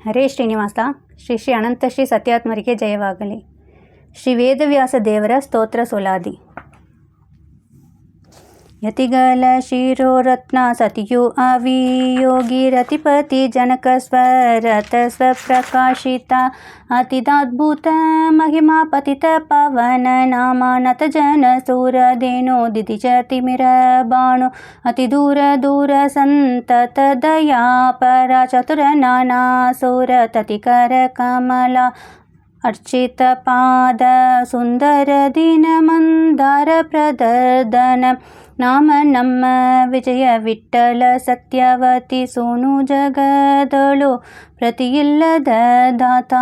ಹರೇ ಶ್ರೀನಿವಾಸ. ಶ್ರೀ ಶ್ರೀ ಅನಂತ ಶ್ರೀ ಸತ್ಯಾತ್ಮರಿಗೆ ಜಯವಾಗಲಿ. ಶ್ರೀ ವೇದವ್ಯಾಸ ದೇವರ ಸ್ತೋತ್ರ ಸೋಲಾದಿ. ಯತಿಗಲ ಶಿರೋರತ್ನ ಸತಿಯು ಅವಿಯೋಗಿ ರತಿಪತಿ ಜನಕ ಸ್ವರತ ಸ್ವಪ್ರಕಾಶಿತ ಅತಿದಾದ್ಭುತ ಮಹಿಮಾ ಪತಿತ ಪವನ ನಾಮ ನತ ಜನ ಸೂರದೇನೋ ದಿತಿಜ ತಿಮಿರ ಬಾಣು ಅತಿ ದೂರ ದೂರ ಸಂತತ ದಯಾ ಪರ ಚತುರ ನಾನಾ ಸೂರ ತತಿಕರ ಕಮಲ ಅರ್ಚಿತ ಪಾದ ಸುಂದರ ದಿನ ಮಂದಾರ ಪ್ರದರ್ದನ ನಾಮ ನಮ್ಮ ವಿಜಯ ವಿಠ್ಠಲ ಸತ್ಯವತಿ ಸೋನು ಜಗದಳು ಪ್ರತಿಯಿಲ್ಲದ ದಾತ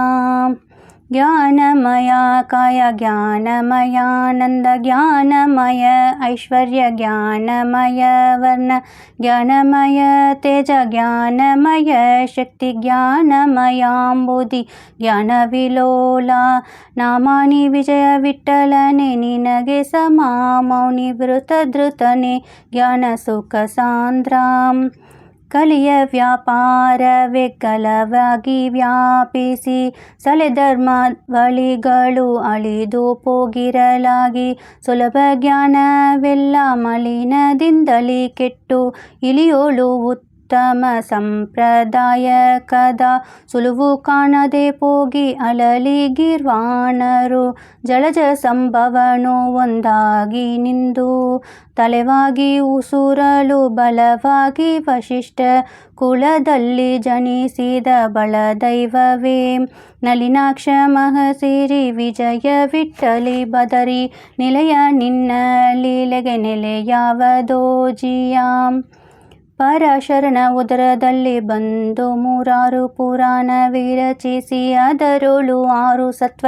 ಜ್ಞಾನಮಯ ಕಾಯ ಜ್ಞಾನಮಯಾನಂದ ಜ್ಞಾನಮಯ ಐಶ್ವರ್ಯ ಜ್ಞಾನಮಯ ವರ್ಣ ಜ್ಞಾನಮಯ ತೇಜ ಜ್ಞಾನಮಯ ಶಕ್ತಿ ಜ್ಞಾನಮಯಾಂಬುದಿ ಜ್ಞಾನ ವಿಲೋಲ ನಾಮಾನಿ ವಿಜಯ ವಿಠ್ಠಲನೆ ನಿನಗೆ ಸಮ ಮೌನಿ ವೃತ ಧೃತನೆ ಜ್ಞಾನ ಸುಖ ಸಾಂದ್ರಾಂ ಕಲಿಯ ವ್ಯಾಪಾರವೇ ಕಲವಾಗಿ ವ್ಯಾಪಿಸಿ ಸಲೆಧರ್ಮವಳಿಗಳು ಅಳಿದು ಹೋಗಿರಲಾಗಿ ಸುಲಭ ಜ್ಞಾನವೆಲ್ಲ ಮಲಿನದಿಂದಲೇ ಕೆಟ್ಟು ಇಳಿಯೋಳು ಉತ್ತಮ ಸಂಪ್ರದಾಯಕದ ಸುಳುವು ಕಾಣದೆ ಹೋಗಿ ಅಲಲಿಗಿರ್ವಾಣರು ಜಲಜ ಸಂಭವನು ಒಂದಾಗಿ ನಿಂದು ತಲೆವಾಗಿ ಉಸುರಲು ಬಲವಾಗಿ ವಶಿಷ್ಠ ಕುಲದಲ್ಲಿ ಜನಿಸಿದ ಬಳದೈವವೇ ನಲಿನಾಕ್ಷ ಮಹಸಿರಿ ವಿಜಯ ವಿಠ್ಠಲಿ ಬದರಿ ನಿಲಯ ನಿನ್ನ ಲೀಲೆಗೆ ನೆಲೆಯಾವದೋ ಜಿಯಾಂ ಪರಶರಣ ಉದರದಲ್ಲಿ ಬಂದು 3 ಪುರಾಣ ವಿರಚಿಸಿ ಅದರೊಳು 6 ಸತ್ವ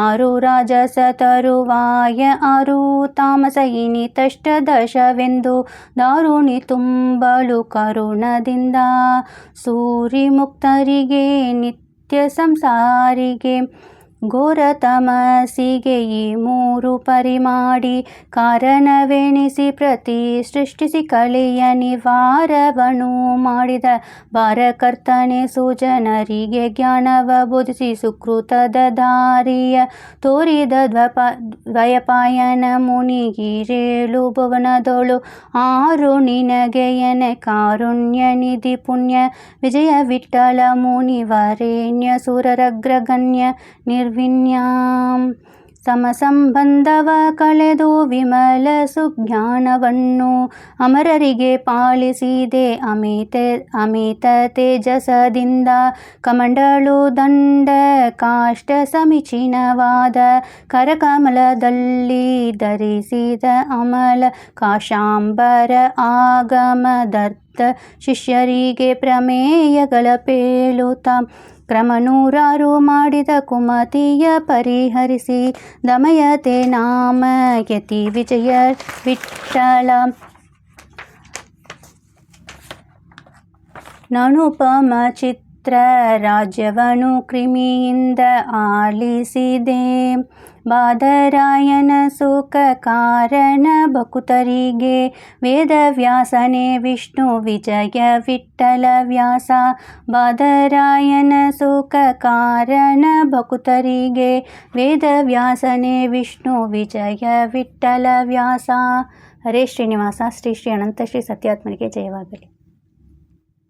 6 ರಾಜಸ ತರುವಾಯ 6 ತಾಮಸ ಇನಿತಷ್ಟದಶವೆಂದು ದಾರುಣಿ ತುಂಬಲು ಕರುಣದಿಂದ ಸೂರಿ ಮುಕ್ತರಿಗೆ ನಿತ್ಯ ಸಂಸಾರಿಗೆ ಘೋರ ತಮಸಿಗೆ ಈ 3 ಪರಿಮಾಡಿ ಕಾರಣವೆಣಿಸಿ ಪ್ರತಿ ಸೃಷ್ಟಿಸಿ ಕಲೆಯ ನಿವಾರವನು ಮಾಡಿದ ಭಾರಕರ್ತನೆ ಸುಜನರಿಗೆ ಜ್ಞಾನವ ಬೋಧಿಸಿ ಸುಕೃತದ ದಾರಿಯ ತೋರಿದ ದ್ವಯಪಾಯನ ಮುನಿಗಿರೇಳು ಭುವನದೋಳು 6 ನಿನಗೆಯನೆ ಕಾರುಣ್ಯ ನಿಧಿ ಪುಣ್ಯ ವಿಜಯ ವಿಠ್ಠಲ ಮುನಿವರೇಣ್ಯ ಸುರರಗ್ರಗಣ್ಯ ನಿರ್ವಿಣ್ಯಾಂ ಸಮಸಂಬಂಧವ ಕಳೆದು ವಿಮಲ ಸುಜ್ಞಾನವನ್ನು ಅಮರರಿಗೆ ಪಾಲಿಸಿದೆ ಅಮಿತ ತೇಜಸದಿಂದ ಕಮಂಡಲು ದಂಡ ಕಾಷ್ಟ ಸಮೀಚೀನವಾದ ಕರಕಮಲದಲ್ಲಿ ಧರಿಸಿದ ಅಮಲ ಕಾಶಾಂಬರ ಆಗಮದರ್ಥ ಶಿಷ್ಯರಿಗೆ ಪ್ರಮೇಯಗಳ ಪೇಳುತ್ತ ಕ್ರಮ 100 ಮಾಡಿದ ಕುಮತಿಯ ಪರಿಹರಿಸಿ ದಮಯತೆ ನಾಮ ಯತಿ ವಿಜಯ ವಿಠ್ಠಲ ನನುಪಮ ಚಿತ್ರ ರಾಜ್ಯವನು ಕ್ರಿಮಿಯಿಂದ ಆಲಿಸಿದೆ ಬಾದರಾಯನ ಸುಖ ಕಾರಣ ಭಕುತರಿಗೆ ವೇದವ್ಯಾಸನೇ ವಿಷ್ಣು ವಿಜಯ ವಿಠ್ಠಲ ವ್ಯಾಸ ಬಾದರಾಯನ ಸುಖ ಕಾರಣ ಭಕುತರಿಗೆ ವೇದವ್ಯಾಸನೇ ವಿಷ್ಣು ವಿಜಯ ವಿಠ್ಠಲ ವ್ಯಾಸ. ಹರೇ ಶ್ರೀನಿವಾಸ. ಶ್ರೀ ಶ್ರೀ ಅನಂತ ಶ್ರೀ ಸತ್ಯಾತ್ಮರಿಗೆ ಜಯವಾಗಲಿ.